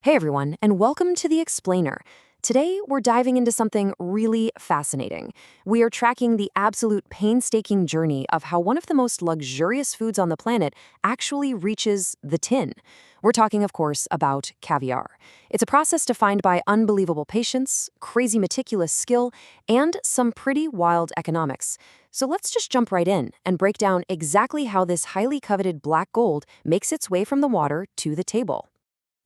Hey everyone, and welcome to The Explainer. Today, we're diving into something really fascinating. We are tracking the absolute painstaking journey of how one of the most luxurious foods on the planet actually reaches the tin. We're talking, of course, about caviar. It's a process defined by unbelievable patience, crazy meticulous skill, and some pretty wild economics. So let's just jump right in and break down exactly how this highly coveted black gold makes its way from the water to the table.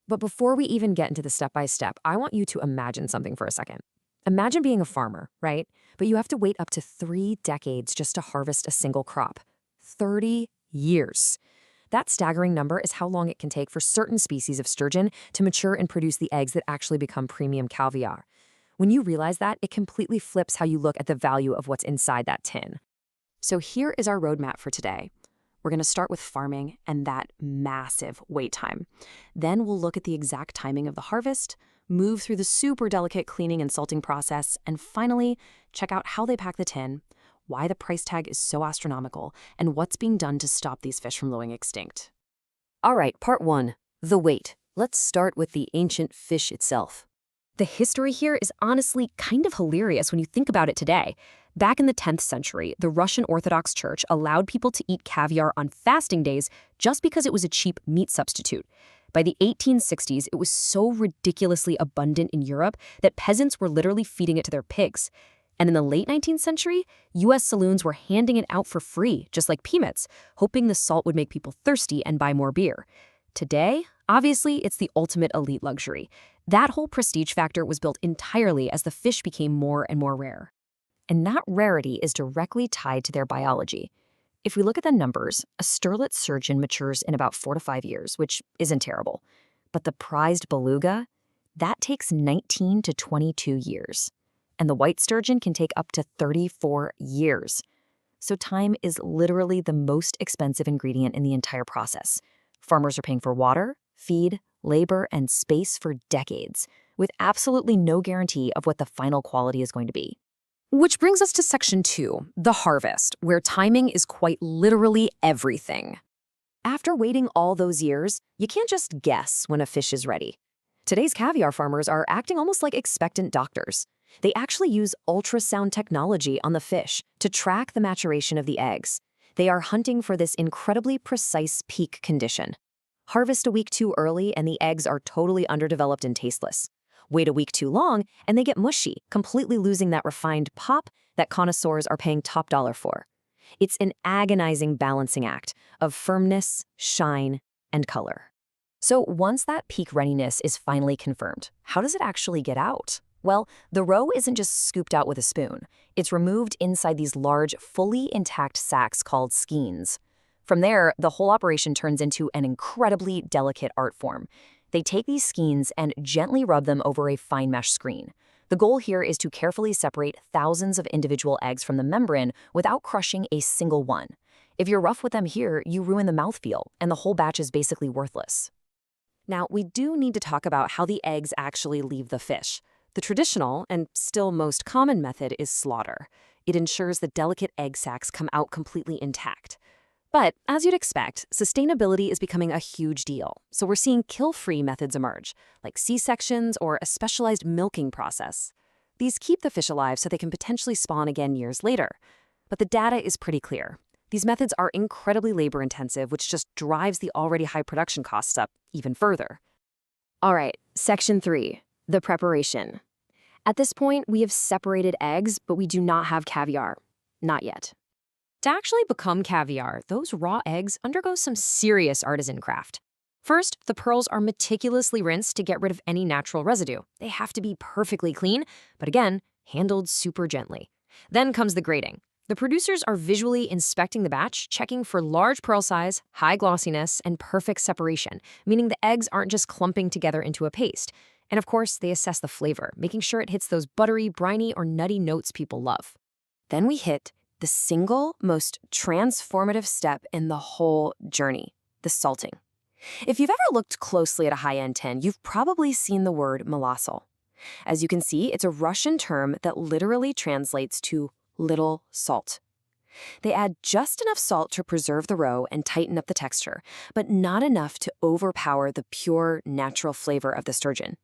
But before we even get into the step-by-step, I want you to imagine something for a second. Imagine being a farmer, right? But you have to wait up to 3 decades just to harvest a single crop. 30 years. That staggering number is how long it can take for certain species of sturgeon to mature and produce the eggs that actually become premium caviar. When you realize that, it completely flips how you look at the value of what's inside that tin. So here is our roadmap for today. We're going to start with farming and that massive wait time. Then we'll look at the exact timing of the harvest, move through the super delicate cleaning and salting process, and finally, check out how they pack the tin, why the price tag is so astronomical, and what's being done to stop these fish from going extinct. All right, part 1, the wait. Let's start with the ancient fish itself. The history here is honestly kind of hilarious when you think about it today. Back in the 10th century, the Russian Orthodox Church allowed people to eat caviar on fasting days just because it was a cheap meat substitute. By the 1860s, it was so ridiculously abundant in Europe that peasants were literally feeding it to their pigs. And in the late 19th century, U.S. saloons were handing it out for free, just like peanuts, hoping the salt would make people thirsty and buy more beer. Today, obviously, it's the ultimate elite luxury. That whole prestige factor was built entirely as the fish became more and more rare. And that rarity is directly tied to their biology. If we look at the numbers, a sterlet sturgeon matures in about 4 to 5 years, which isn't terrible. But the prized beluga, that takes 19 to 22 years. And the white sturgeon can take up to 34 years. So time is literally the most expensive ingredient in the entire process. Farmers are paying for water, feed, labor, and space for decades, with absolutely no guarantee of what the final quality is going to be. Which brings us to section 2, the harvest, where timing is quite literally everything. After waiting all those years, you can't just guess when a fish is ready. Today's caviar farmers are acting almost like expectant doctors. They actually use ultrasound technology on the fish to track the maturation of the eggs. They are hunting for this incredibly precise peak condition. Harvest a week too early and the eggs are totally underdeveloped and tasteless. Wait a week too long, and they get mushy, completely losing that refined pop that connoisseurs are paying top dollar for. It's an agonizing balancing act of firmness, shine, and color. So once that peak readiness is finally confirmed, how does it actually get out? Well, the roe isn't just scooped out with a spoon. It's removed inside these large, fully intact sacs called skeins. From there, the whole operation turns into an incredibly delicate art form. They take these skeins and gently rub them over a fine mesh screen. The goal here is to carefully separate thousands of individual eggs from the membrane without crushing a single one. If you're rough with them here, you ruin the mouthfeel, and the whole batch is basically worthless. Now, we do need to talk about how the eggs actually leave the fish. The traditional, and still most common method is slaughter. It ensures the delicate egg sacs come out completely intact. But, as you'd expect, sustainability is becoming a huge deal, so we're seeing kill-free methods emerge, like C-sections or a specialized milking process. These keep the fish alive so they can potentially spawn again years later. But the data is pretty clear. These methods are incredibly labor-intensive, which just drives the already high production costs up even further. All right, section 3, the preparation. At this point, we have separated eggs, but we do not have caviar. Not yet. To actually become caviar, those raw eggs undergo some serious artisan craft. First, the pearls are meticulously rinsed to get rid of any natural residue. They have to be perfectly clean, but again, handled super gently. Then comes the grading. The producers are visually inspecting the batch, checking for large pearl size, high glossiness, and perfect separation, meaning the eggs aren't just clumping together into a paste. And of course, they assess the flavor, making sure it hits those buttery, briny, or nutty notes people love. Then we hit the single most transformative step in the whole journey, the salting. If you've ever looked closely at a high-end tin, you've probably seen the word molosol. As you can see, it's a Russian term that literally translates to little salt. They add just enough salt to preserve the roe and tighten up the texture, but not enough to overpower the pure, natural flavor of the sturgeon.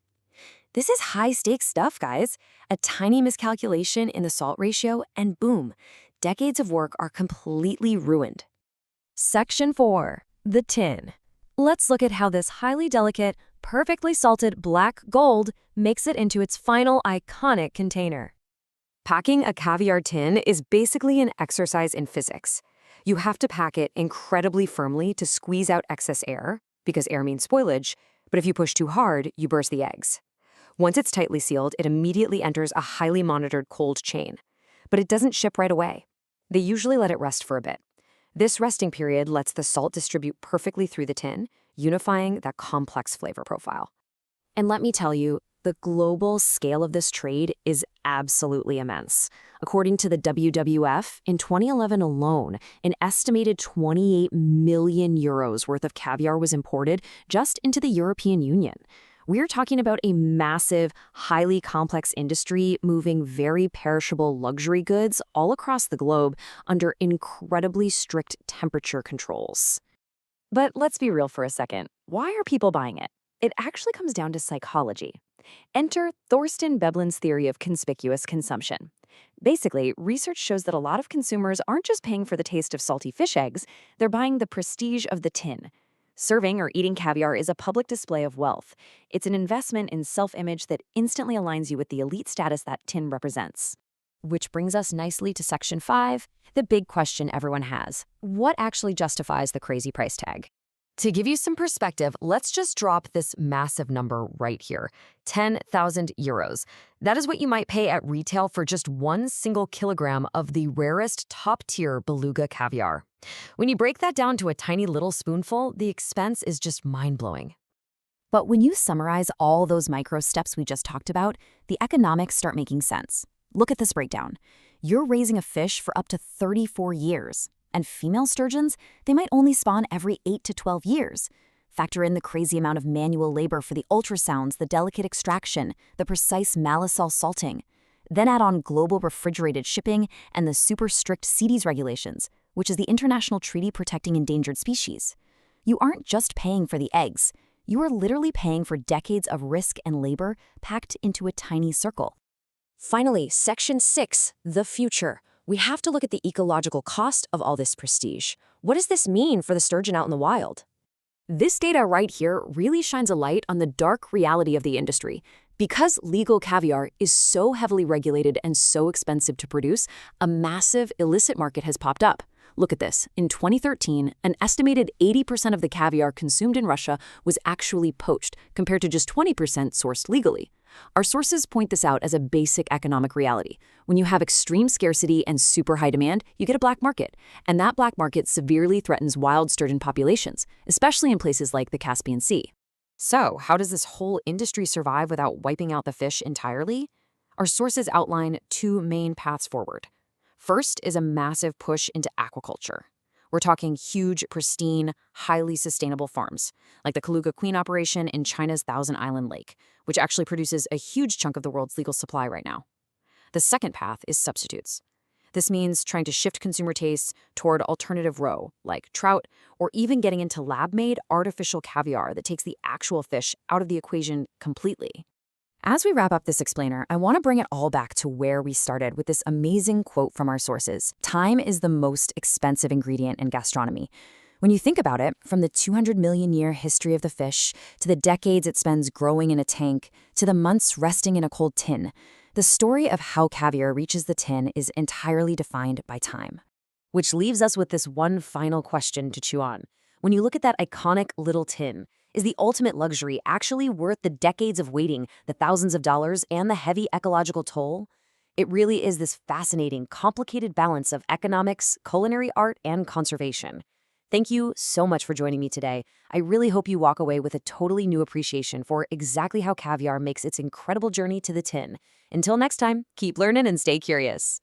This is high-stakes stuff, guys. A tiny miscalculation in the salt ratio, and boom, decades of work are completely ruined. Section 4. The tin. Let's look at how this highly delicate, perfectly salted black gold makes it into its final iconic container. Packing a caviar tin is basically an exercise in physics. You have to pack it incredibly firmly to squeeze out excess air, because air means spoilage, but if you push too hard, you burst the eggs. Once it's tightly sealed, it immediately enters a highly monitored cold chain. But it doesn't ship right away. They usually let it rest for a bit. This resting period lets the salt distribute perfectly through the tin, unifying that complex flavor profile. And let me tell you, the global scale of this trade is absolutely immense. According to the WWF, in 2011 alone, an estimated 28 million euros worth of caviar was imported just into the European Union. We're talking about a massive, highly complex industry moving very perishable luxury goods all across the globe under incredibly strict temperature controls. But let's be real for a second. Why are people buying it? It actually comes down to psychology. Enter Thorsten Veblen's theory of conspicuous consumption. Basically, research shows that a lot of consumers aren't just paying for the taste of salty fish eggs, they're buying the prestige of the tin. Serving or eating caviar is a public display of wealth. It's an investment in self-image that instantly aligns you with the elite status that tin represents. Which brings us nicely to Section 5, the big question everyone has. What actually justifies the crazy price tag? To give you some perspective, let's just drop this massive number right here, 10,000 euros. That is what you might pay at retail for just 1 single kilogram of the rarest top-tier beluga caviar. When you break that down to a tiny little spoonful, the expense is just mind-blowing. But when you summarize all those micro steps we just talked about, the economics start making sense. Look at this breakdown. You're raising a fish for up to 34 years. And female sturgeons, they might only spawn every 8 to 12 years. Factor in the crazy amount of manual labor for the ultrasounds, the delicate extraction, the precise malisol salting. Then add on global refrigerated shipping and the super strict CITES regulations, which is the international treaty protecting endangered species. You aren't just paying for the eggs. You are literally paying for decades of risk and labor packed into a tiny circle. Finally, Section 6, the future. We have to look at the ecological cost of all this prestige. What does this mean for the sturgeon out in the wild? This data right here really shines a light on the dark reality of the industry. Because legal caviar is so heavily regulated and so expensive to produce, a massive illicit market has popped up. Look at this. In 2013, an estimated 80% of the caviar consumed in Russia was actually poached, compared to just 20% sourced legally. Our sources point this out as a basic economic reality. When you have extreme scarcity and super high demand, you get a black market. And that black market severely threatens wild sturgeon populations, especially in places like the Caspian Sea. So, how does this whole industry survive without wiping out the fish entirely? Our sources outline 2 main paths forward. First is a massive push into aquaculture. We're talking huge, pristine, highly sustainable farms, like the Kaluga Queen operation in China's Thousand Island Lake, which actually produces a huge chunk of the world's legal supply right now. The second path is substitutes. This means trying to shift consumer tastes toward alternative roe, like trout, or even getting into lab-made artificial caviar that takes the actual fish out of the equation completely. As we wrap up this explainer, I want to bring it all back to where we started with this amazing quote from our sources. Time is the most expensive ingredient in gastronomy. When you think about it, from the 200 million year history of the fish, to the decades it spends growing in a tank, to the months resting in a cold tin, the story of how caviar reaches the tin is entirely defined by time. Which leaves us with this one final question to chew on. When you look at that iconic little tin, is the ultimate luxury actually worth the decades of waiting, the thousands of dollars, and the heavy ecological toll? It really is this fascinating, complicated balance of economics, culinary art, and conservation. Thank you so much for joining me today. I really hope you walk away with a totally new appreciation for exactly how caviar makes its incredible journey to the tin. Until next time, keep learning and stay curious.